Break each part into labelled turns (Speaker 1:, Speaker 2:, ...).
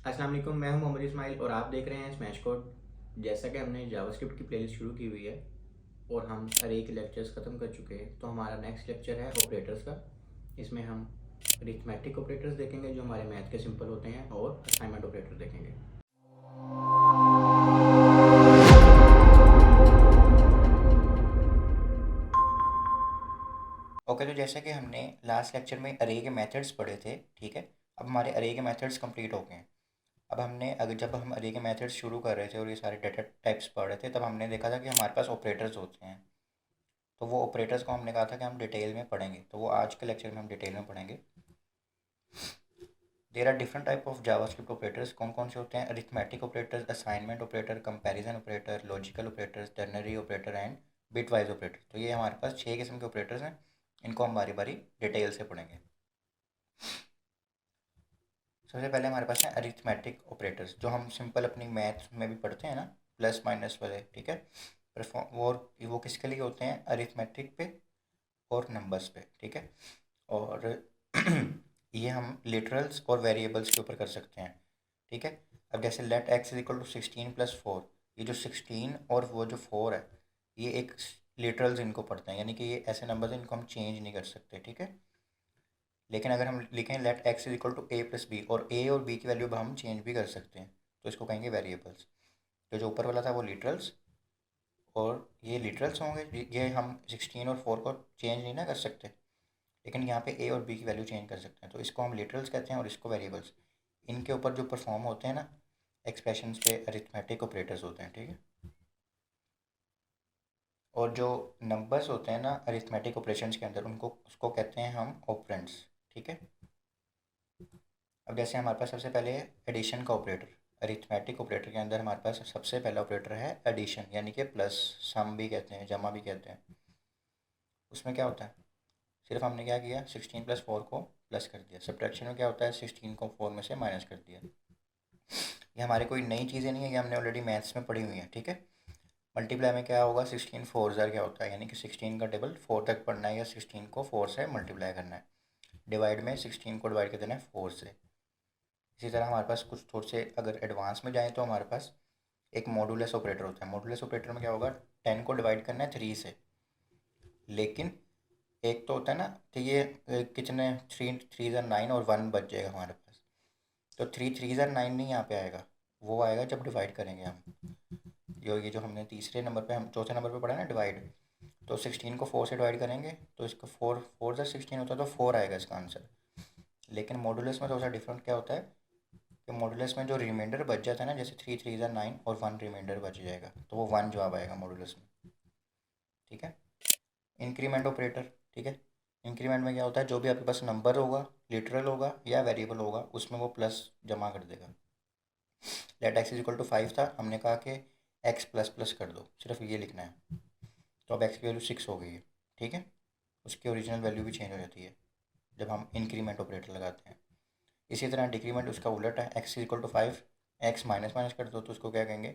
Speaker 1: अस्सलाम वालेकुम, मैं हूं मोहम्मद इस्माइल और आप देख रहे हैं स्मैश कोड। जैसा कि हमने जावास्क्रिप्ट की प्लेलिस्ट शुरू की हुई है और हम अरे के लेक्चर्स ख़त्म कर चुके हैं, तो हमारा नेक्स्ट लेक्चर है ऑपरेटर्स का। इसमें हम अरिथमेटिक ऑपरेटर्स देखेंगे जो हमारे मैथ के सिंपल होते हैं और असाइनमेंट ऑपरेटर देखेंगे।
Speaker 2: ओके, तो जैसे कि हमने लास्ट लेक्चर में अरे के मेथड्स पढ़े थे, ठीक है। अब हमारे अरे के मेथड्स कंप्लीट हो गए हैं। अब हमने अगर जब हम अरे के मेथड्स शुरू कर रहे थे और ये सारे डेटा टाइप्स पढ़ रहे थे, तब हमने देखा था कि हमारे पास ऑपरेटर्स होते हैं। तो वो ऑपरेटर्स को हमने कहा था कि हम डिटेल में पढ़ेंगे, तो वो आज के लेक्चर में हम डिटेल में पढ़ेंगे। There are different type of JavaScript operators. कौन कौन से होते हैं? Arithmetic operators, assignment operator, comparison operator, logical operators, ternary operator and bitwise operator. तो ये हमारे पास 6 किस्म के ऑपरेटर्स हैं। इनको हम बारी बारी डिटेल से पढ़ेंगे। सबसे पहले हमारे पास है अरिथमेटिक ऑपरेटर्स, जो हम सिंपल अपनी मैथ में भी पढ़ते हैं ना, प्लस माइनस वाले, ठीक है। परफॉर्म वो किसके लिए होते हैं? अरिथमेटिक पे और नंबर्स पे, ठीक है। और ये हम लिटरल्स और वेरिएबल्स के ऊपर कर सकते हैं, ठीक है। अब जैसे let x is equal to 16 + 4, ये जो 16 और वो जो 4 है, ये एक लिटरल्स इनको पढ़ते हैं, यानी कि ये ऐसे नंबर हैं इनको हम चेंज नहीं कर सकते, ठीक है। लेकिन अगर हम लिखें let x is equal to a + b, और a और b की वैल्यू हम चेंज भी कर सकते हैं, तो इसको कहेंगे वेरिएबल्स। तो जो ऊपर वाला था वो लिटरल्स, और ये लिटरल्स होंगे। ये हम 16 और 4 को चेंज नहीं ना कर सकते, लेकिन यहाँ पे a और b की वैल्यू चेंज कर सकते हैं, तो इसको हम लिटरल्स कहते हैं और इसको वेरिएबल्स। इनके ऊपर जो परफॉर्म होते हैं ना एक्सप्रेशंस पे, अरिथमेटिक ऑपरेटर्स होते हैं, ठीक है। और जो नंबर्स होते हैं ना अरिथमेटिक ऑपरेशंस के अंदर, उनको उसको कहते हैं हम ऑपरेंड्स, ठीक है। अब जैसे हमारे पास सबसे पहले है एडिशन का ऑपरेटर। अरिथमेटिक ऑपरेटर के अंदर हमारे पास सबसे पहला ऑपरेटर है एडिशन, यानी कि प्लस, सम भी कहते हैं, जमा भी कहते हैं। उसमें क्या होता है? सिर्फ हमने क्या किया, 16 + 4 को प्लस कर दिया। सब्ट्रैक्शन में क्या होता है? 16 को 4 में से माइनस कर दिया। ये हमारी कोई नई चीज़ें नहीं है, ये हमने ऑलरेडी मैथ्स में पढ़ी हुई है, ठीक है। मल्टीप्लाई में क्या होगा? 16 4 ज़ार क्या होता है, यानी कि 16 का टेबल 4 तक पढ़ना है या 16 को 4 से मल्टीप्लाई करना है। डिवाइड में 16 को डिवाइड कर देना है 4 से। इसी तरह हमारे पास कुछ थोड़े से अगर एडवांस में जाएँ तो हमारे पास एक मॉडुलस ऑपरेटर होता है। मॉडुलस ऑपरेटर में क्या होगा? 10 को डिवाइड करना है 3 से, लेकिन एक तो होता है ना, तो ये कितने, 3 3 ज़ार 9 और 1 बच जाएगा हमारे पास। तो 3 3 ज़ार 9 नहीं यहाँ पे आएगा, वो आएगा जब डिवाइड करेंगे हम। ये जो हमने तीसरे नंबर पे, हम चौथे नंबर पे पढ़ा ना डिवाइड, तो 16 को 4 से डिवाइड करेंगे तो इसका 4 4 ज़ार 16 होता है, तो 4 आएगा इसका आंसर। लेकिन मॉडुलस में थोड़ा सा डिफरेंट क्या होता है कि मॉडुलस में जो रिमाइंडर बच जाता है ना, जैसे 3 3 ज़ार 9 और 1 रिमाइंडर बच जाएगा, तो वो 1 जवाब आएगा मॉडुलस में, ठीक है। इंक्रीमेंट ऑपरेटर, ठीक है। इंक्रीमेंट में क्या होता है? जो भी आपके पास नंबर होगा, लिटरल होगा या वेरिएबल होगा, उसमें वो प्लस जमा कर देगा। Let x is equal to 5 था, हमने कहा कि एक्स प्लस प्लस कर दो, सिर्फ ये लिखना है। तो अब एक्स की वैल्यू 6 हो गई है, ठीक है। उसकी ओरिजिनल वैल्यू भी चेंज हो जाती है जब हम इंक्रीमेंट ऑपरेटर लगाते हैं। इसी तरह डिक्रीमेंट उसका उलट है, x is equal to 5, x minus minus कर दो तो उसको क्या कहेंगे?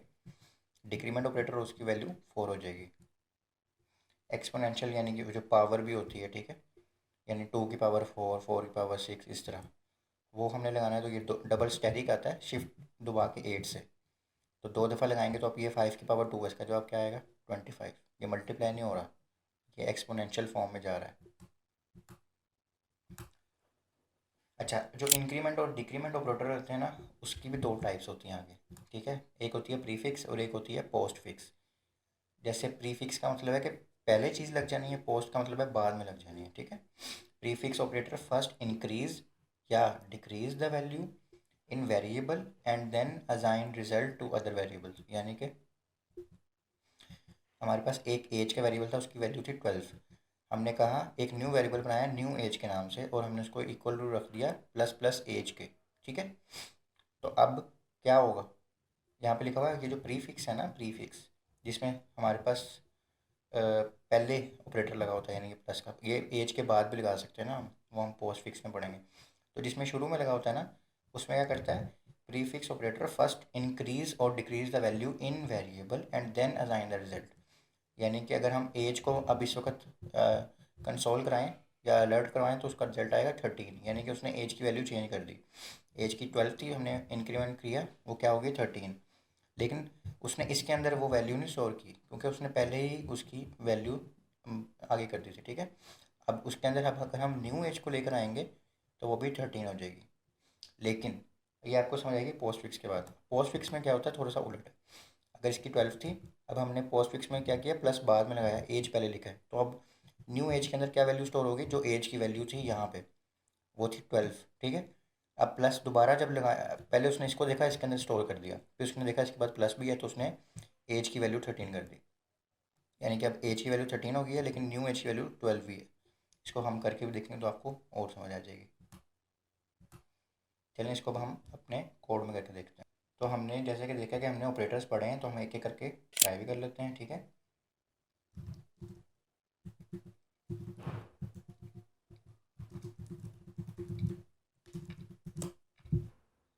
Speaker 2: डिक्रीमेंट ऑपरेटर, उसकी वैल्यू 4 हो जाएगी। एक्सपोनेंशियल यानी कि जो पावर भी होती है, ठीक है, यानी 2 की पावर 4, 4 की पावर 6, इस तरह वो हमने लगाना है। तो ये डबल स्टैटिक आता है, शिफ्ट दबा के 8 से, तो 2 दफ़ा लगाएंगे तो अब ये 5 की पावर 2 है, इसका जवाब क्या आएगा? 25। ये मल्टीप्लाई नहीं हो रहा, ये एक्सपोनेंशियल फॉर्म में जा रहा है। अच्छा, जो इंक्रीमेंट और डिक्रीमेंट ऑपरेटर होते हैं ना, उसकी भी 2 टाइप्स होती हैं आगे, ठीक है। एक होती है प्रीफिक्स और एक होती है पोस्ट फिक्स। जैसे प्रीफिक्स का मतलब है कि पहले चीज़ लग जानी है, पोस्ट का मतलब है बाद में लग जानी है, ठीक है। प्रीफिक्स ऑपरेटर फर्स्ट इंक्रीज या decrease the value in variable and then assign result to other variables. यानी कि हमारे पास एक एज का वेरिएबल था, उसकी वैल्यू थी 12। हमने कहा एक न्यू वेरिएबल बनाया न्यू एज के नाम से, और हमने उसको इक्वल टू रख दिया प्लस प्लस एज के, ठीक है। तो अब क्या होगा? यहाँ पे लिखा हुआ है कि जो प्रीफिक्स है ना, प्रीफिक्स जिसमें हमारे पास पहले ऑपरेटर लगा होता है, यानी कि प्लस का, ये एज के बाद भी लगा सकते हैं ना हम, वो हम पोस्ट फिक्स में पढ़ेंगे। तो जिसमें शुरू में लगा होता है ना, उसमें क्या करता है? प्रीफिक्स ऑपरेटर फर्स्ट इंक्रीज और decrease the value in variable and then assign the result. यानी कि अगर हम एज को अब इस वक्त कंसोल कराएं या अलर्ट करवाएं तो उसका रिजल्ट आएगा 13, यानी कि उसने एज की वैल्यू चेंज कर दी। एज की 12 थी, हमने इंक्रीमेंट किया, वो क्या हो गई 13। लेकिन उसने इसके अंदर वो वैल्यू नहीं स्टोर की, क्योंकि उसने पहले ही उसकी वैल्यू आगे कर दी थी, ठीक है। अब उसके अंदर अब अगर हम न्यू एज को लेकर आएंगे तो वो भी 13 हो जाएगी। लेकिन ये आपको समझ आएगी पोस्ट फिक्स के बाद। पोस्ट फिक्स में क्या होता है, थोड़ा सा उलट है। अगर इसकी 12 थी, अब हमने पोस्ट फिक्स में क्या किया, प्लस बाद में लगाया, एज पहले लिखा है, तो अब न्यू एज के अंदर क्या वैल्यू स्टोर होगी, जो एज की वैल्यू थी यहाँ पे वो थी 12, ठीक है। अब प्लस दोबारा जब लगाया, पहले उसने इसको देखा, इसके अंदर स्टोर कर दिया, फिर उसने देखा इसके बाद प्लस भी है, तो उसने एज की वैल्यू 13 कर दी। यानी कि अब एज की वैल्यू 13 हो गई है, लेकिन न्यू एज की वैल्यू 12 भी है। इसको हम करके भी देखेंगे तो आपको और समझ आ जाएगी। चलिए इसको अब हम अपने कोड में करके देखते हैं। तो हमने जैसे कि देखा कि हमने ऑपरेटर्स पढ़े हैं, तो हम एक एक करके ट्राई भी कर लेते हैं, ठीक है।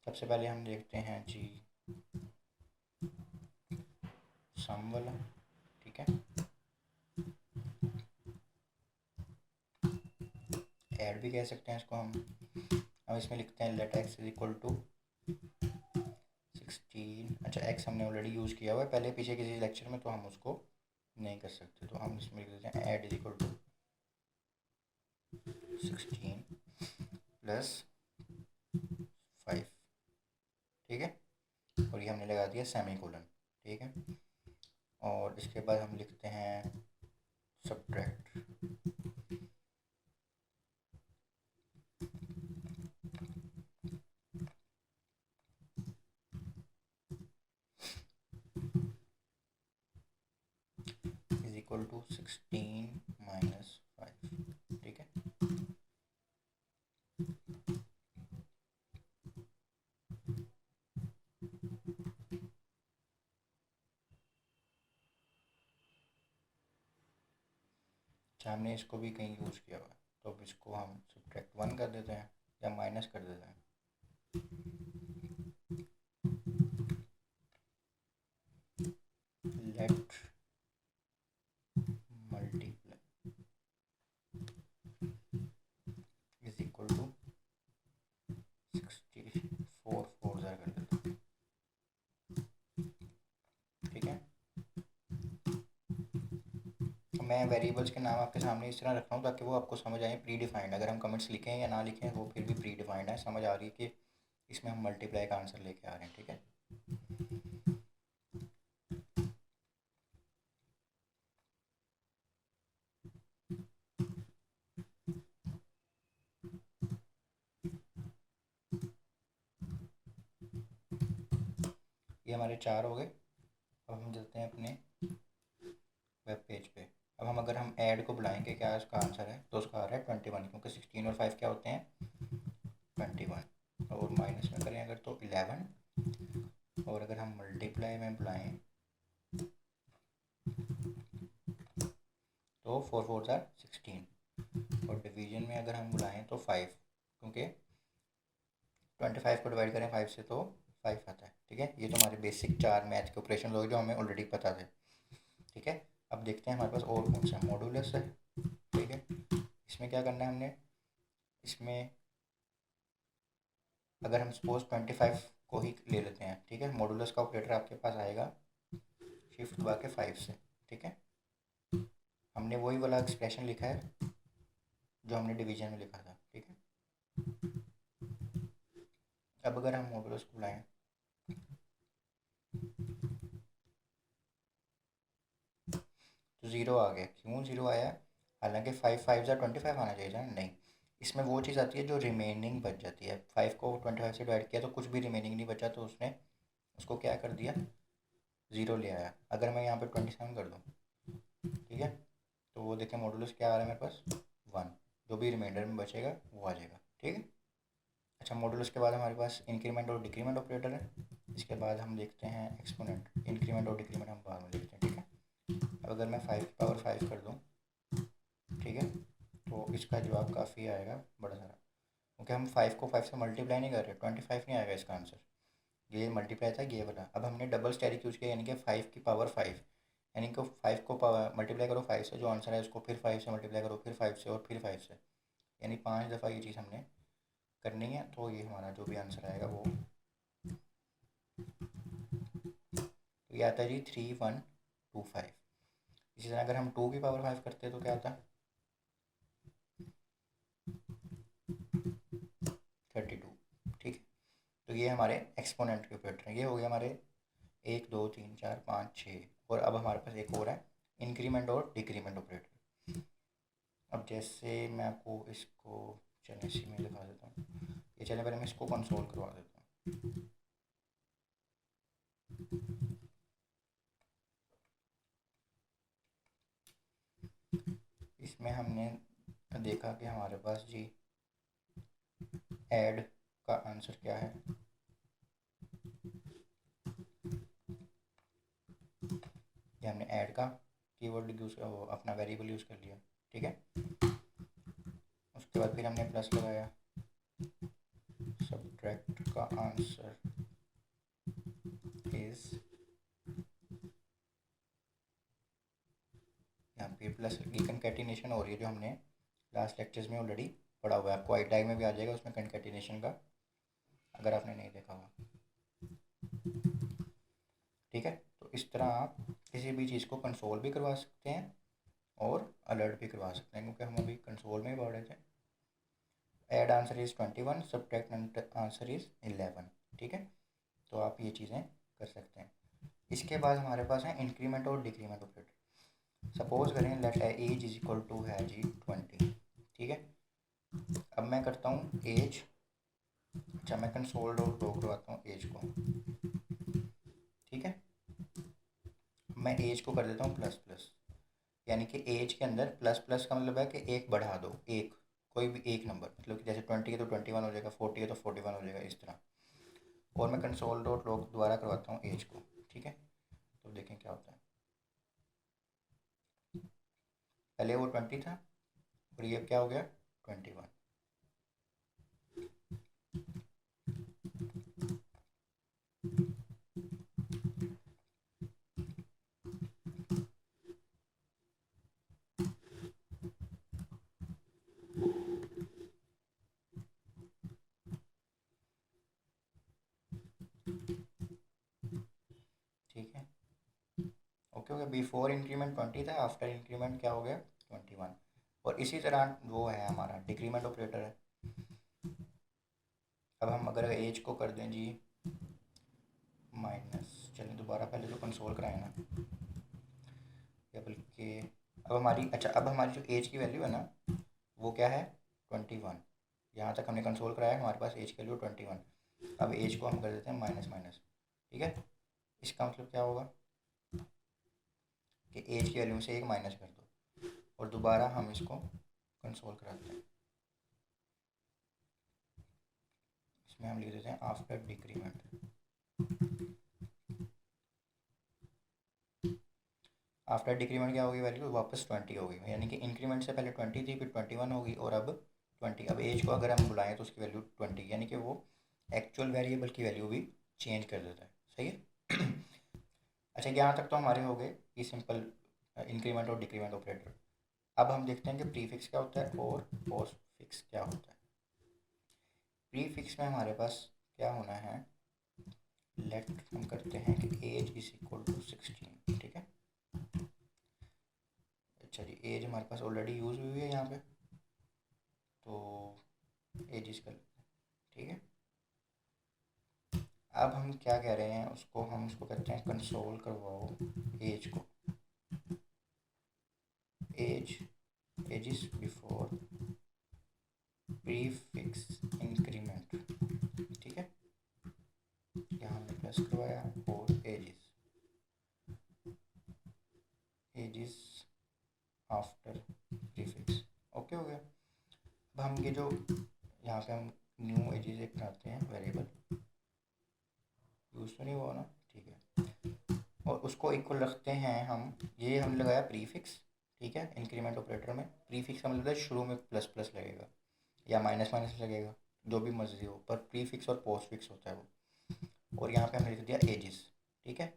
Speaker 2: सबसे पहले हम देखते हैं जी सम वाला, ठीक है। ऐड भी कह सकते हैं इसको हम इसमें लिखते हैं let x is equal to 16। अच्छा, एक्स हमने ऑलरेडी यूज़ किया हुआ है पहले पीछे किसी लेक्चर में, तो हम उसको नहीं कर सकते, तो हम इसमें लिख देते हैं add is equal to 16 plus 5, ठीक है। और ये हमने लगा दिया सेमी कोलन, ठीक है। और इसके बाद हम लिखते हैं subtract, is equal to 16 minus 5, ठीक है। अच्छा, हमने इसको भी कहीं यूज़ किया हुआ है, तो अब इसको हम सब्ट्रैक्ट 1 कर देते हैं या माइनस कर देते हैं। Let multiply is equal to 64 4 ज़रा कर देते हैं, ठीक है। तो मैं वेरिएबल्स के नाम आपके सामने इस तरह रख रहा हूँ ताकि वो आपको समझ आए प्री डिफाइंड। अगर हम कमेंट्स लिखें या ना लिखें वो फिर भी प्री डिफाइंड है, समझ आ रही है कि इसमें हम मल्टीप्लाई का आंसर लेके आ रहे हैं, ठीक है। ये हमारे 4 हो गए। अब हम चलते हैं अपने वेब पेज पे। अब हम अगर हम ऐड को बुलाएंगे क्या उसका आंसर है, तो उसका आ रहा है 21, क्योंकि 16 और 5 क्या होते हैं 21। और माइनस में करें अगर तो 11। और अगर हम मल्टीप्लाई में बुलाएं तो 4 4 ज़ार 16। और डिवीजन में अगर हम बुलाएं तो 5, क्योंकि 25 को डिवाइड करें 5 से तो 5 आता है, ठीक है। ये तो हमारे बेसिक 4 मैथ के ऑपरेशन लोग जो हमें ऑलरेडी पता थे, ठीक है। अब देखते हैं हमारे पास और कौन सा मॉडुलस है, ठीक है। इसमें क्या करना है हमने, इसमें अगर हम सपोज 25 को ही ले लेते हैं, ठीक है। मॉडुलस का ऑपरेटर आपके पास आएगा शिफ्ट दबा के 5 से, ठीक है। हमने वही वाला एक्सप्रेशन लिखा है जो हमने डिवीजन में लिखा था, ठीक है। अब अगर हम मॉडुलस को बुलाएं तो ज़ीरो आ गया। क्यों ज़ीरो आया, हालांकि 5 5 ज़ा 25 आना चाहिए था, नहीं। इसमें वो चीज़ आती है जो रिमेनिंग बच जाती है। 5 को 25 से डिवाइड किया तो कुछ भी रिमेनिंग नहीं बचा, तो उसने उसको क्या कर दिया, ज़ीरो ले आया। अगर मैं यहाँ पे 27 कर दूँ, ठीक है, तो वो देखें मॉडुलस क्या आ रहा है मेरे पास 1। जो भी रिमाइंडर में बचेगा वो आ जाएगा, ठीक है। अच्छा, मॉडुलस के बाद हमारे पास इंक्रीमेंट और डिक्रीमेंट ऑपरेटर है। इसके बाद हम देखते हैं एक्सपोनेंट। इंक्रीमेंट और डिक्रीमेंट हम बाद में देखते हैं, ठीक है। अब अगर मैं 5 की पावर 5 कर दूँ, ठीक है, तो इसका जवाब काफ़ी आएगा बड़ा सारा, क्योंकि हम 5 को 5 से मल्टीप्लाई नहीं कर रहे, 25 नहीं आएगा इसका आंसर। ये मल्टीप्लाई था ये वाला। अब हमने डबल स्टेरिक यूज़ किया, यानी कि 5 की पावर 5, यानी कि 5 को पावर मल्टीप्लाई करो 5 से, जो आंसर है उसको फिर 5 से मल्टीप्लाई करो, फिर 5 से और फिर 5 से। यानी 5 दफ़ा ये चीज़ हमने करनी है। तो ये हमारा जो भी आंसर आएगा वो तो ये आता है जी 3125। इसी तरह अगर हम 2 की पावर 5 करते हैं तो क्या आता है 32। ठीक है, तो ये हमारे एक्सपोनेंट के ऑपरेटर हैं। ये हो गया हमारे 1 2 3 4 5 6। और अब हमारे पास एक और है इंक्रीमेंट और डिक्रीमेंट ऑपरेटर। अब जैसे मैं आपको इसको चलिए इसी में दिखा देता हूँ। ये चलिए पहले मैं इसको कंसोल करवा देता हूँ। इसमें हमने देखा कि हमारे पास जी ऐड का आंसर क्या है। ये हमने ऐड का कीवर्ड यूज़ वो अपना वेरिएबल यूज़ कर लिया। ठीक है, उसके बाद फिर हमने प्लस लगाया। सब्ट्रैक्ट का आंसर इज, यहाँ पे प्लस की कंकैटिनेशन हो रही है जो हमने लास्ट लेक्चर्स में ऑलरेडी पढ़ा हुआ है। आपको आई टैग में भी आ जाएगा उसमें कंकैटिनेशन का, अगर आपने नहीं देखा हुआ। ठीक है, तो इस तरह आप किसी भी चीज़ को कंसोल भी करवा सकते हैं और अलर्ट भी करवा सकते हैं, क्योंकि हम अभी कंसोल में ही पढ़ रहे थे। Add answer is 21, subtract answer is 11। ठीक है, तो आप ये चीज़ें कर सकते हैं। इसके बाद हमारे पास है इंक्रीमेंट और डिक्रीमेंट ऑपरेटर। सपोज करें let age is equal to है जी 20। ठीक है, अब मैं करता हूँ एज, अच्छा मैं कंसोल डॉट लॉग करवाता हूँ एज को। ठीक है, मैं एज को कर देता हूँ प्लस प्लस, यानी कि एज के अंदर प्लस प्लस का मतलब है कि एक बढ़ा दो, एक कोई भी एक नंबर, मतलब कि जैसे 20 है तो 21 हो जाएगा, 40 है तो 41 हो जाएगा, इस तरह। और मैं कंसोल डॉट लॉग दोबारा करवाता हूँ एज को। ठीक है, तो देखें क्या होता है। पहले वो 20 था और ये क्या हो गया 21। ठीक है, ओके हो गया। बिफोर इंक्रीमेंट 20 था, आफ्टर इंक्रीमेंट क्या हो गया 21। और इसी तरह वो है हमारा डिक्रीमेंट ऑपरेटर है। अब हम अगर एज को कर दें जी माइनस, चलिए दोबारा पहले तो कंसोल कराए ना, या बल्कि अब हमारी, अच्छा अब हमारी जो एज की वैल्यू है ना वो क्या है 21। यहाँ तक हमने कंसोल कराया, हमारे पास एज की वैल्यू 21। अब एज को हम कर देते हैं माइनस माइनस। ठीक है, इसका मतलब क्या होगा कि एज की वैल्यू में से एक माइनस कर दो और दोबारा हम इसको कंसोल कराते हैं। इसमें हम लिख देते हैं आफ्टर डिक्रीमेंट। आफ्टर डिक्रीमेंट क्या होगी वैल्यू वापस 20 होगी, यानी कि इंक्रीमेंट से पहले 20 थी, फिर 21 होगी और अब 20। अब एज को अगर हम बुलाएं तो उसकी वैल्यू 20, यानी कि वो एक्चुअल वेरिएबल की वैल्यू भी चेंज कर देता है। सही है। अच्छा, यहाँ तक तो हमारे हो गए ये सिंपल इंक्रीमेंट और डिक्रीमेंट ऑपरेटर। अब हम देखते हैं कि प्रीफिक्स क्या होता है और पोस्टफिक्स क्या होता है। प्रीफिक्स में हमारे पास क्या होना है, लेट हम करते हैं कि एज इज इक्वल टू 16। ठीक है, अच्छा जी एज हमारे पास ऑलरेडी यूज़ हुई है यहाँ पे, तो एज इज कर लेते हैं। ठीक है, अब हम क्या कह रहे हैं उसको, हम उसको कहते हैं कंसोल करवाओ एज को। Age age is before prefix increment. ठीक है, यहाँ हमने प्लस करवाया और age is after prefix. Okay हो गया। अब हम ये जो यहाँ पे हम न्यू एजेस एक बनाते हैं वेरिएबल, यूज़ तो नहीं हुआ ना, ठीक है, और उसको इक्वल रखते हैं हम, ये हमने लगाया प्रीफिक्स। ठीक है, इंक्रीमेंट ऑपरेटर में प्रीफिक्स का मतलब है शुरू में प्लस प्लस लगेगा या माइनस माइनस लगेगा, जो भी मर्जी हो, पर प्रीफिक्स और पोस्ट फिक्स होता है वो। और यहाँ पे हमने लिख दिया एजिस। ठीक है,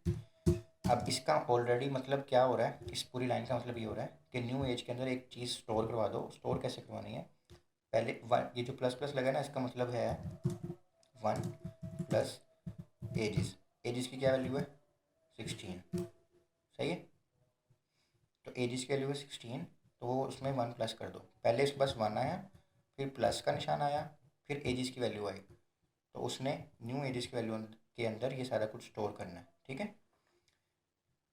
Speaker 2: अब इसका ऑलरेडी मतलब क्या हो रहा है, इस पूरी लाइन का मतलब ये हो रहा है कि न्यू एज के अंदर एक चीज़ स्टोर करवा दो। स्टोर कैसे करवानी है, पहले वन, ये जो प्लस प्लस लगा है ना, इसका मतलब है 1 प्लस एजिस। एजिस की क्या वैल्यू है 16, सही है। तो एजिस की वैल्यू है 16, तो वो उसमें 1 प्लस कर दो। पहले इसके पास 1 आया, फिर प्लस का निशान आया, फिर एजिस की वैल्यू आई, तो उसने न्यू एजिस की वैल्यू के अंदर ये सारा कुछ स्टोर करना है, ठीक है।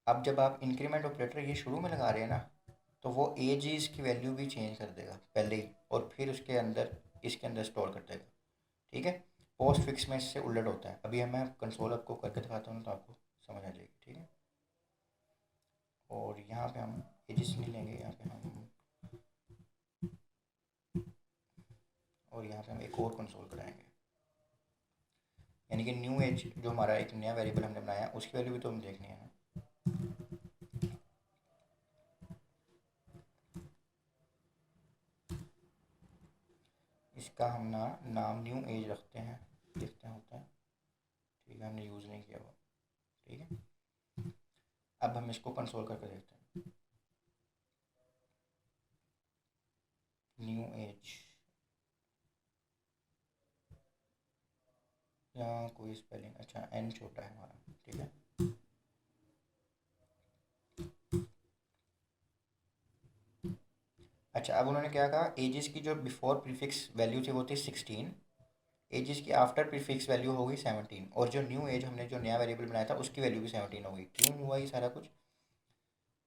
Speaker 2: अब जब आप इंक्रीमेंट ऑपरेटर ये शुरू में लगा रहे हैं ना, तो वो एजिस की वैल्यू भी चेंज कर देगा पहले ही, और फिर उसके अंदर इसके अंदर स्टोर कर देगा, ठीक है। पोस्ट फिक्स में इससे उलट होता है। अभी मैं कंसोल आपको करके दिखाता हूँ तो आपको समझ आ जाएगी, ठीक है। और यहाँ पे हम एजिस नहीं लेंगे, यहाँ पे हम, और यहाँ पे हम एक और कंसोल कराएंगे, यानी कि न्यू एज जो हमारा एक नया वेरिएबल हमने बनाया है उसकी वैल्यू भी तो हम देखनी है ना। इसका हम ना नाम न्यू एज रखते हैं, देखते हैं होता है, ठीक है, हमने यूज़ नहीं किया वो, ठीक है। अब हम इसको कंसोल करके देखते हैं। न्यू एज, यहाँ कोई स्पेलिंग, अच्छा एन छोटा है हमारा, ठीक है। अच्छा, अब उन्होंने क्या कहा, एजिस की जो बिफोर प्रीफिक्स वैल्यू थी वो थी 16, एजिस की आफ्टर प्रीफिक्स वैल्यू हो गई 17, और जो न्यू एज हमने जो नया वेरिएबल बनाया था उसकी वैल्यू भी 17 हो गई। क्यों हुआ ये सारा कुछ,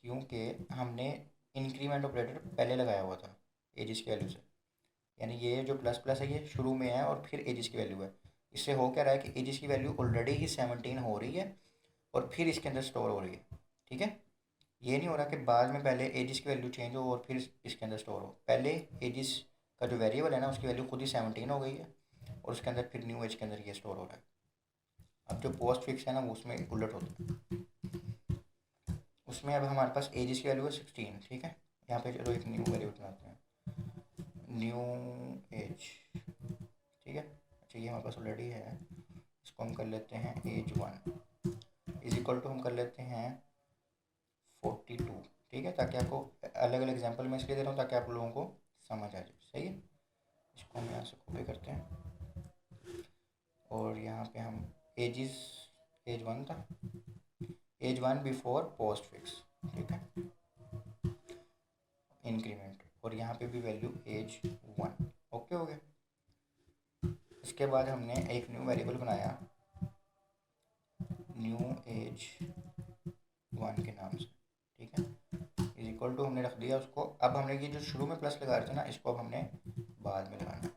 Speaker 2: क्योंकि हमने इंक्रीमेंट ऑपरेटर पहले लगाया हुआ था एजिस की वैल्यू से, यानी ये जो प्लस प्लस है ये शुरू में है और फिर एजिस की वैल्यू है। इससे हो क्या रहा है कि एजिस की वैल्यू ऑलरेडी ही 17 हो रही है और फिर इसके अंदर स्टोर हो रही है, ठीक है। ये नहीं हो रहा कि बाद में पहले एजिस की वैल्यू चेंज हो और फिर इसके अंदर स्टोर हो। पहले एजिस का जो वेरिएबल है ना उसकी वैल्यू खुद ही 17 हो गई है और उसके अंदर फिर न्यू एज के अंदर ये स्टोर हो रहा है। अब जो पोस्ट फिक्स है ना वो उसमें उलट होता है। उसमें अब हमारे पास एजिस की वैल्यू है 16, ठीक है। यहाँ पे चलो एक न्यू वेरिएबल बनाते हैं, न्यू एज, ठीक है। अच्छा, ये हमारे पास ऑलरेडी है, इसको हम कर लेते हैं एज 1 इज इक्वल टू, हम कर लेते हैं 42, ठीक है। ताकि आपको अलग अलग एग्जांपल मैं इसलिए दे रहा हूँ ताकि आप लोगों को समझ आ जाए, सही है। इसको हम यहाँ से कॉपी करते हैं और यहाँ पे हम एजिस, एज 1 था, एज 1 बिफोर पोस्ट फिक्स, ठीक है, इंक्रीमेंट, और यहाँ पे भी वैल्यू एज 1, ओके हो गया। इसके बाद हमने एक न्यू वेरिएबल बनाया न्यू एज 1 के नाम से, ठीक है, इज इक्वल टू हमने रख दिया उसको। अब हमने ये जो शुरू में प्लस लगा रहे थे ना इसको अब हमने बाद में लगाना है,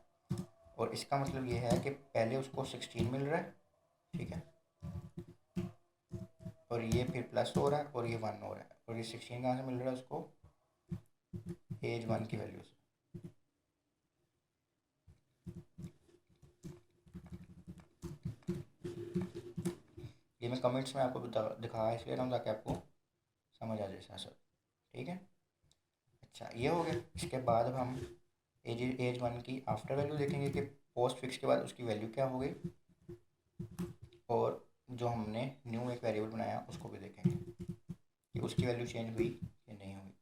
Speaker 2: और इसका मतलब ये है कि पहले उसको 16 मिल रहा है, ठीक है, और ये फिर प्लस हो रहा है और ये 1 हो रहा है, और ये 16 कहाँ से मिल रहा है उसको, एज 1 की वैल्यू से। ये मैं कमेंट्स में आपको दिखा इसलिए रहा हूँ ताकि आपको समझ आ जाए साथ साथ, ठीक है। अच्छा, ये हो गया। इसके बाद अब हम एज 1 की आफ्टर वैल्यू देखेंगे कि पोस्ट फिक्स के बाद उसकी वैल्यू क्या हो गई, और जो हमने न्यू एक वेरिएबल बनाया उसको भी देखेंगे कि उसकी वैल्यू चेंज हुई या नहीं हुई,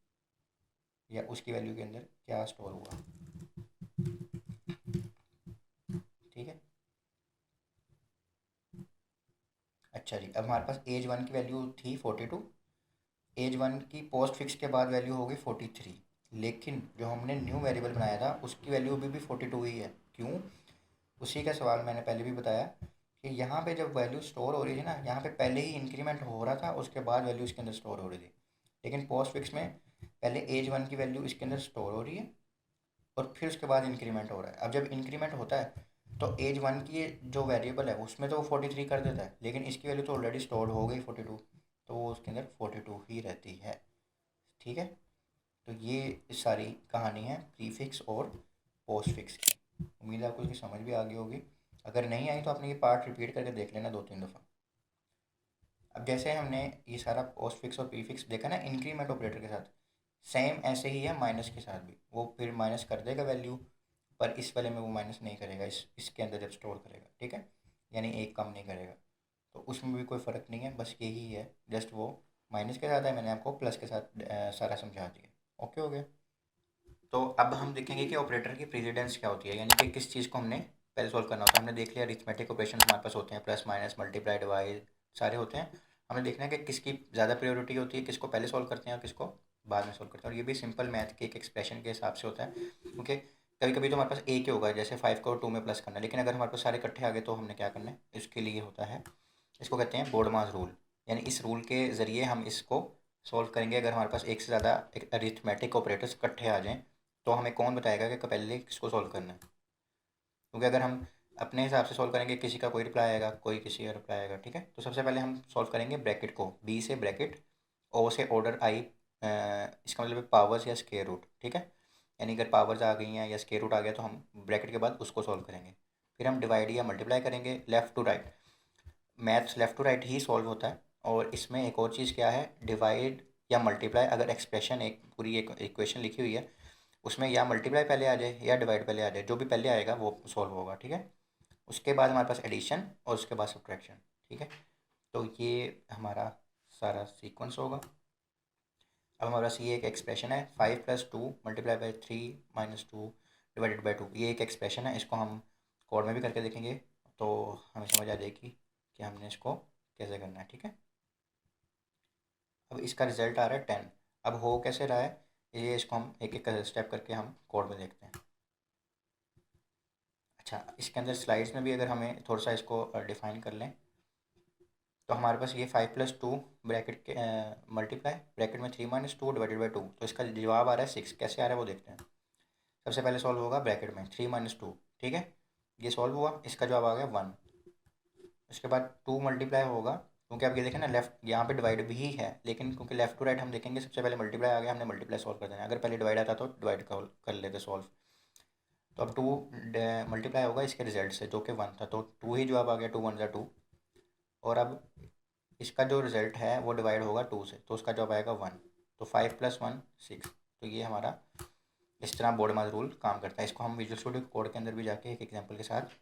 Speaker 2: या उसकी वैल्यू के अंदर क्या स्टोर हुआ, ठीक है। अच्छा जी, अब हमारे पास एज 1 की वैल्यू थी 42, एज 1 की पोस्ट फिक्स के बाद वैल्यू हो गई 43, लेकिन जो हमने न्यू वेरिएबल बनाया था उसकी वैल्यू अभी भी 42 ही है। क्यों, उसी का सवाल मैंने पहले भी बताया कि यहाँ पे जब वैल्यू स्टोर हो रही थी ना, यहाँ पे पहले ही इंक्रीमेंट हो रहा था, उसके बाद वैल्यू इसके अंदर स्टोर हो रही थी। लेकिन पोस्ट फिक्स में पहले एज 1 की वैल्यू इसके अंदर स्टोर हो रही है और फिर उसके बाद इंक्रीमेंट हो रहा है। अब जब इंक्रीमेंट होता है तो एज 1 की जो वेरिएबल है उसमें तो वो 43 कर देता है, लेकिन इसकी वैल्यू तो ऑलरेडी स्टोर हो गई 42, तो वो उसके अंदर 42 ही रहती है, ठीक है। तो ये सारी कहानी है प्रीफिक्स और पोस्ट फिक्स की। उम्मीद है आपको इसकी समझ भी आ गई होगी। अगर नहीं आई तो आपने ये पार्ट रिपीट करके देख लेना 2-3 दफ़ा। अब जैसे हमने ये सारा पोस्ट फिक्स और प्रीफिक्स देखा ना इंक्रीमेंट ऑपरेटर के साथ, सेम ऐसे ही है माइनस के साथ भी। वो फिर माइनस कर देगा वैल्यू, पर इस वाले में वो माइनस नहीं करेगा, इसके अंदर जब स्टोर करेगा, ठीक है, यानी एक कम नहीं करेगा। तो उसमें भी कोई फ़र्क नहीं है, बस यही है, जस्ट वो माइनस के साथ है, मैंने आपको प्लस के साथ सारा समझा दिया। ओके हो गया। तो अब हम देखेंगे कि ऑपरेटर की प्रेसिडेंस क्या होती है, यानी कि किस चीज़ को हमने पहले सॉल्व करना होता है। हमने देख लिया अरिथमेटिक ऑपरेशन हमारे पास होते हैं, प्लस माइनस मल्टीप्लाई डिवाइड सारे होते हैं। हमें देखना है कि किसकी ज़्यादा प्रायोरिटी होती है, किसको पहले सॉल्व करते हैं और किसको बाद में सॉल्व करते हैं। और ये भी सिंपल मैथ के एक एक्सप्रेशन के हिसाब से होता है, क्योंकि कभी कभी तो हमारे पास एक ही होगा, जैसे 5 को 2 में प्लस करना है, लेकिन अगर हमारे पास सारे इकट्ठे आ गए तो हमने क्या करना है, इसके लिए होता है, इसको कहते हैं बोर्डमास रूल। यानी इस रूल के ज़रिए हम इसको सॉल्व करेंगे। अगर हमारे पास एक से ज़्यादा अरिथमेटिक ऑपरेटर्स इकट्ठे आ जाएँ तो हमें कौन बताएगा कि पहले किसको सॉल्व करना है। क्योंकि अगर हम अपने हिसाब से सॉल्व करेंगे, किसी का कोई रिप्लाई आएगा, कोई किसी का रिप्लाई आएगा, ठीक है। तो सबसे पहले हम सॉल्व करेंगे ब्रैकेट को, बी से ब्रैकेट, ओ से ऑर्डर आई, इसका मतलब पावर्स या स्क्वायर रूट, ठीक है। यानी अगर पावर्स आ गई हैं या स्क्वायर रूट आ गया तो हम ब्रैकेट के बाद उसको सॉल्व करेंगे। फिर हम डिवाइड या मल्टीप्लाई करेंगे left to right. Maths left to right ही सॉल्व होता है। और इसमें एक और चीज़ क्या है, डिवाइड या मल्टीप्लाई, अगर एक्सप्रेशन एक पूरी एक इक्वेशन लिखी हुई है उसमें या मल्टीप्लाई पहले आ जाए या डिवाइड पहले आ जाए, जो भी पहले आएगा वो सॉल्व होगा, ठीक है। उसके बाद हमारे पास एडिशन और उसके बाद सब्ट्रैक्शन, ठीक है। तो ये हमारा सारा सीक्वेंस होगा। अब हमारे पास ये एक एक्सप्रेशन है, 5 + 2 मल्टीप्लाई बाई 3 - 2 डिवाइडेड बाई 2। ये एक एक्सप्रेशन है, इसको हम कोड में भी करके देखेंगे तो हमें समझ आ जाएगी कि हमने इसको कैसे करना है, ठीक है। अब इसका रिजल्ट आ रहा है 10। अब हो कैसे रहा है ये, इसको हम एक एक स्टेप करके हम कोड में देखते हैं। अच्छा, इसके अंदर स्लाइड्स में भी अगर हमें थोड़ा सा इसको डिफाइन कर लें तो हमारे पास ये 5 + 2 ब्रैकेट के मल्टीप्लाई ब्रैकेट में 3 - 2 डिवाइडेड बाई 2। तो इसका जवाब आ रहा है 6। कैसे आ रहा है वो देखते हैं। सबसे पहले सॉल्व होगा ब्रैकेट में 3 - 2, ठीक है। ये सॉल्व हुआ, इसका जवाब आ गया 1। उसके बाद 2 मल्टीप्लाई होगा, क्योंकि आप ये देखें ना लेफ्ट यहाँ पे डिवाइड भी है, लेकिन क्योंकि लेफ्ट टू राइट हम देखेंगे सबसे पहले मल्टीप्लाई आ गया, हमने मल्टीप्लाई सॉल्व कर देना है। अगर पहले डिवाइड आता तो डिवाइड कर लेते सॉल्व। तो अब 2 मल्टीप्लाई होगा इसके रिजल्ट से जो कि 1 था, तो 2 ही जवाब आ गया, 2 × 1 = 2। और अब इसका जो रिजल्ट है वो डिवाइड होगा 2 से, तो उसका जवाब आएगा 1। तो 5 + 1 6। तो ये हमारा इस तरह बोर्डमास रूल काम करता है। इसको हम विजुअल स्टूडियो कोड के अंदर भी जाके एक एग्जांपल के साथ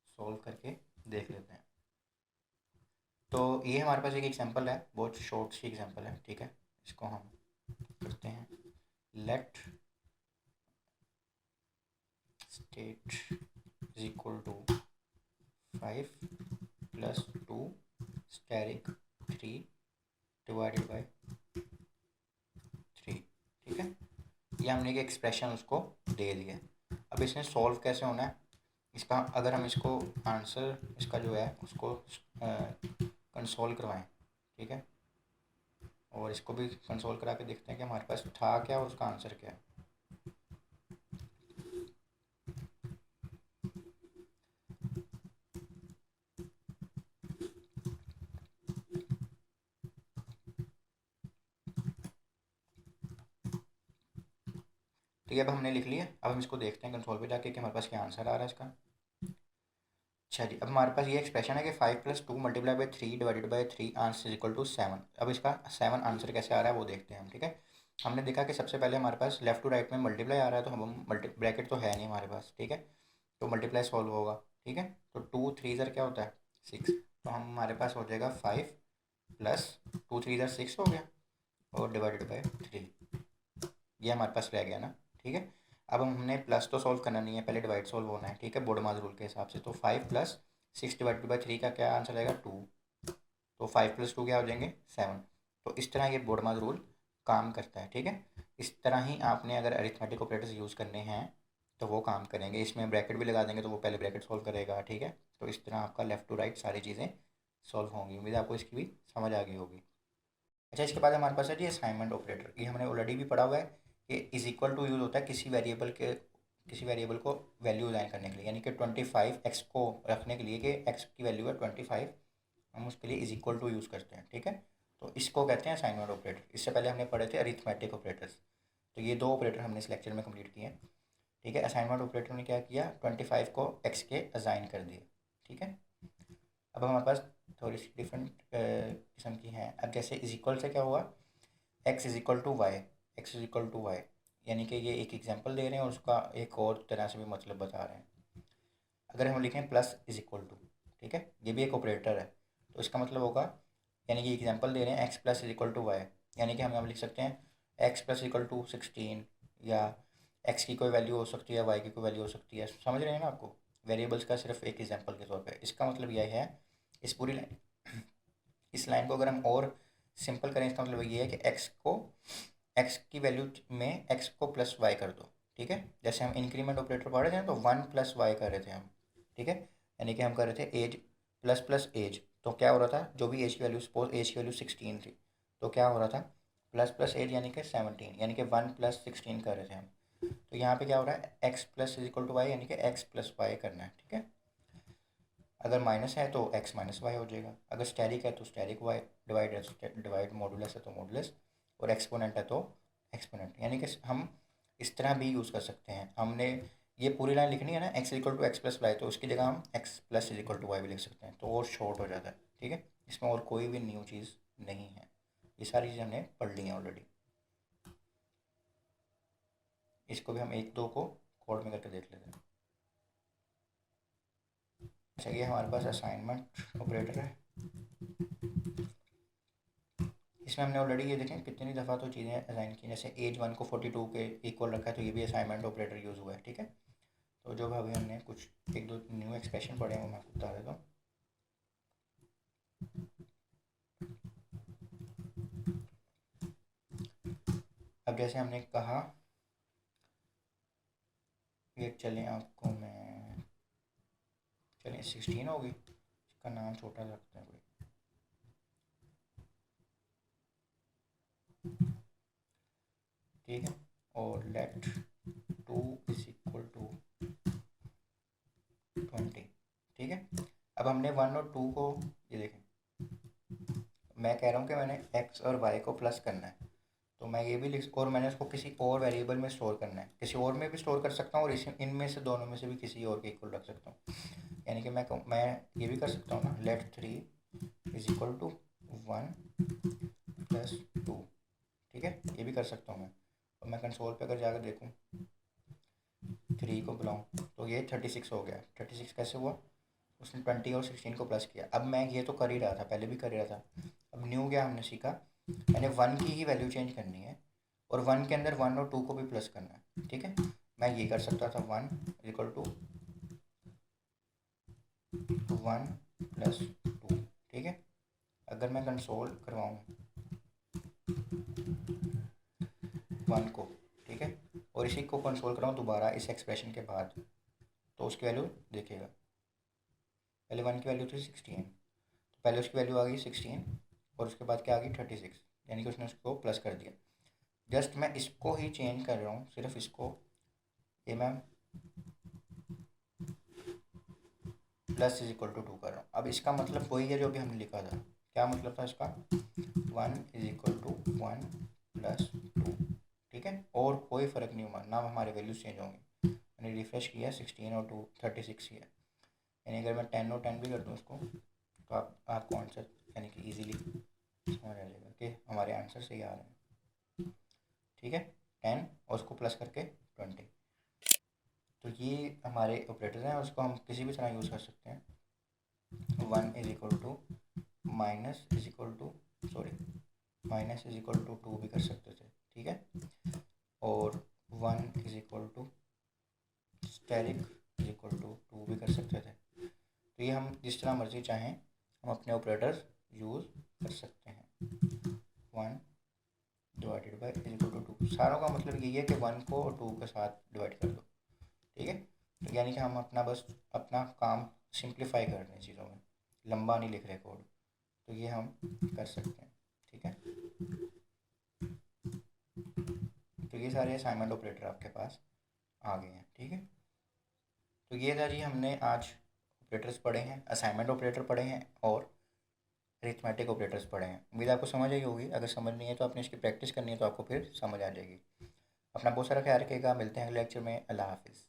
Speaker 2: सॉल्व करके देख लेते हैं। तो ये हमारे पास एक एग्जांपल है, बहुत शॉर्ट सी एग्जांपल है, ठीक है। इसको हम करते हैं, let state is equal to 5 + 2 asterisk 3 divided by 3, ठीक है। ये हमने एक एक्सप्रेशन उसको दे दिया। अब इसने सॉल्व कैसे होना है इसका, अगर हम इसको आंसर इसका जो है उसको कंसोल करवाएं, ठीक है। और इसको भी कंसोल करा के देखते हैं कि हमारे पास था क्या और उसका आंसर क्या है। ठीक है, अब हमने लिख लिया। अब हम इसको देखते हैं कंसोल पे जाके कि हमारे पास क्या आंसर आ रहा है इसका। अच्छा जी, अब हमारे पास ये एक्सप्रेशन है कि 5 + 2 multiply by 3 divided by 3 answer is equal to 7। अब इसका 7 आंसर कैसे आ रहा है वो देखते हैं हम, ठीक है। हमने देखा कि सबसे पहले हमारे पास लेफ्ट टू राइट में मल्टीप्लाई आ रहा है, तो हम मल्टी ब्रैकेट तो है नहीं हमारे पास, ठीक है। तो मल्टीप्लाई सॉल्व होगा, ठीक है। तो 2 × 3 क्या होता है 6। तो हमारे पास हो जाएगा 5 + 2 × 3 = 6 हो गया, और डिवाइडेड बाई 3। ये हमारे पास रह गया ना, ठीक है। अब हमने प्लस तो सॉल्व करना नहीं है, पहले डिवाइड सॉल्व होना है, ठीक है, बोर्डमास रूल के हिसाब से। तो 5 + 6 डिवाइडेड बाई 3 का क्या आंसर आएगा 2। तो 5 + 2 क्या हो जाएंगे 7। तो इस तरह ये बोर्डमास रूल काम करता है, ठीक है। इस तरह ही आपने अगर अरिथमेटिक ऑपरेटर्स यूज़ करने हैं तो वो काम करेंगे। इसमें ब्रैकेट भी लगा देंगे तो वो पहले ब्रैकेट सॉल्व करेगा, ठीक है। तो इस तरह आपका लेफ़्ट टू राइट सारी चीज़ें सॉल्व होंगी। उम्मीद है आपको इसकी भी समझ आ गई होगी। अच्छा, इसके बाद हमारे पास है जी असाइनमेंट ऑपरेटर। ये हमने ऑलरेडी भी पढ़ा हुआ है कि इज इक्वल टू यूज़ होता है किसी वेरिएबल को वैल्यू असाइन करने के लिए। यानी कि 25 एक्स को रखने के लिए कि एक्स की वैल्यू है 25, हम उसके लिए इज इक्वल टू यूज़ करते हैं, ठीक है। तो इसको कहते हैं असाइनमेंट ऑपरेटर। इससे पहले हमने पढ़े थे अरिथमेटिक ऑपरेटर्स। तो ये दो ऑपरेटर हमने इस लेक्चर में कंप्लीट किए हैं, ठीक है। असाइनमेंट ऑपरेटर ने क्या किया, 25 को एक्स के असाइन कर दिए, ठीक है। अब हमारे पास थोड़ी सी डिफरेंट किस्म की हैं। अब जैसे इज इक्वल से क्या हुआ, x is equal to y, x is equal to y, यानी कि ये एक एग्जांपल दे रहे हैं और उसका एक और तरह से भी मतलब बता रहे हैं। अगर हम लिखें प्लस इज इक्वल टू, ठीक है, ये भी एक ऑपरेटर है, तो इसका मतलब होगा, यानी कि एग्जांपल दे रहे हैं x plus is equal to y, यानी कि हम यहाँ लिख सकते हैं एक्स प्लस इक्वल टू 16 या एक्स की कोई वैल्यू हो सकती है, वाई की कोई वैल्यू हो सकती है, समझ रहे हैं ना आपको, वेरिएबल्स का सिर्फ एक एग्जांपल के तौर पे। इसका मतलब यह है, इस पूरी लाइन, इस लाइन को अगर हम और सिंपल करें, इसका मतलब ये है कि एक्स की वैल्यू में एक्स को प्लस वाई कर दो, ठीक है। जैसे हम इंक्रीमेंट ऑपरेटर पढ़ रहे थे तो वन प्लस वाई कर रहे थे हम, ठीक है। यानी कि हम कर रहे थे एज प्लस प्लस एज, तो क्या हो रहा था, जो भी एज की वैल्यू, सपोज एज की वैल्यू 16 थी, तो क्या हो रहा था, प्लस प्लस एज यानी कि 17, यानी कि 1 + 16 कर रहे थे हम। तो यहाँ पे क्या हो रहा है, x plus is equal to y, यानी कि एक्स प्लस वाई करना है, ठीक है। अगर माइनस है तो एक्स माइनस वाई हो जाएगा, अगर स्टेरिक है तो स्टेरिक वाई, डिवाइड मॉडुलस है तो मॉडुलस, और एक्सपोनेंट है तो एक्सपोनेंट। यानी कि हम इस तरह भी यूज़ कर सकते हैं। हमने ये पूरी लाइन लिखनी है ना, x equal to x plus y, तो उसकी जगह हम x plus is equal to y भी लिख सकते हैं, तो और शॉर्ट हो जाता है, ठीक है। इसमें और कोई भी न्यू चीज़ नहीं है, ये सारी चीज़ें हमने पढ़ ली हैं ऑलरेडी। इसको भी हम एक दो को कोड में करके देख लेते हैं। अच्छा, ये हमारे पास असाइनमेंट ऑपरेटर है, इसमें हमने ऑलरेडी ये देखें कितनी दफ़ा तो चीज़ें असाइन की, जैसे एज 1 को 42 के इक्वल रखा है, तो ये भी असाइनमेंट ऑपरेटर यूज़ हुआ है, ठीक है। तो जो अभी हमने कुछ एक दो न्यू एक्सप्रेशन पढ़े हैं वो मैं आपको बता देता हूँ। अब जैसे हमने कहा, ये चलें आपको मैं, चलें 16 होगी, इसका नाम छोटा रखते हैं कोई, ठीक है। और लेट 2 इज इक्वल टू 20, ठीक है। अब हमने 1 और 2 को, ये देखें, मैं कह रहा हूँ कि मैंने एक्स और वाई को प्लस करना है, तो मैं ये भी लिख, और मैंने उसको किसी और वेरिएबल में स्टोर करना है, किसी और में भी स्टोर कर सकता हूँ, और इस इनमें से दोनों में से भी किसी और के इक्वल रख सकता हूँ। यानी कि मैं ये भी कर सकता हूँ ना, लेट 3 इज इक्वल टू 1 + 2, ठीक है, ये भी कर सकता हूँ मैं। और मैं कंसोल पे अगर जाकर देखूँ 3 को बुलाऊँ तो ये 36 हो गया। 36 कैसे हुआ, उसने 20 और 16 को प्लस किया। अब मैं ये तो कर ही रहा था, पहले भी कर ही रहा था, अब न्यू क्या हमने सीखा, मैंने 1 की ही वैल्यू चेंज करनी है, और 1 के अंदर 1 और 2 को भी प्लस करना है, ठीक है। मैं ये कर सकता था 1 इक्वल टू 1 + 2, ठीक है। अगर मैं कंसोल करवाऊँ 1 को, ठीक है, और इसी को कंसोल कराऊँ दोबारा इस एक्सप्रेशन के बाद, तो उसकी वैल्यू देखिएगा, पहले 1 की वैल्यू थी 16, तो पहले उसकी वैल्यू आ गई 16, और उसके बाद क्या आ गई 36, यानी कि उसने उसको प्लस कर दिया। जस्ट मैं इसको ही चेंज कर रहा हूँ, सिर्फ इसको, ये मैं प्लस इज इक्वल टू 2 कर रहा हूँ। अब इसका मतलब वही है जो अभी हमने लिखा था, क्या मतलब था इसका, 1 इज इक्वल टू 1 + 2, ठीक है, और कोई फ़र्क नहीं हुआ ना, हमारे वैल्यूज चेंज होंगे। मैंने रिफ्रेश किया, 16 और 2 36 ही है, यानी अगर मैं 10 और 10 भी कर दूँ उसको, तो आपको आंसर यानी कि ईजिली समझ आ जाएगा कि हमारे आंसर सही आ रहे हैं, ठीक है। 10 और उसको प्लस करके 20, तो ये हमारे ऑपरेटर हैं, उसको हम किसी भी तरह यूज़ कर सकते हैं। 1 is equal to minus is equal to, sorry, minus is equal to 2 भी कर सकते थे, ठीक है। और 1 is equal to asterisk is equal to 2 भी कर सकते थे। तो ये हम जिस तरह मर्जी चाहें हम अपने ऑपरेटर्स यूज़ कर सकते हैं। 1 divided by is equal to 2, सारों का मतलब यही है कि 1 को और 2 के साथ डिवाइड कर दो, ठीक है। तो यानी कि हम अपना बस अपना काम सिंप्लीफाई कर रहे हैं चीज़ों में, लंबा नहीं लिख रहे कोड, तो ये हम कर सकते हैं, ठीक है। तो ये सारे असाइनमेंट ऑपरेटर आपके पास आ गए हैं, ठीक है। तो ये था जी, हमने आज ऑपरेटर्स पढ़े हैं, असाइनमेंट ऑपरेटर पढ़े हैं, और अरिथमेटिक ऑपरेटर्स पढ़े हैं। उम्मीद आपको समझ आई होगी, अगर समझ नहीं है तो आपने इसकी प्रैक्टिस करनी है, तो आपको फिर समझ आ जाएगी। अपना बहुत सारा ख्याल रखिएगा, मिलते हैं अगले लेक्चर में, अल्लाह हाफिज़।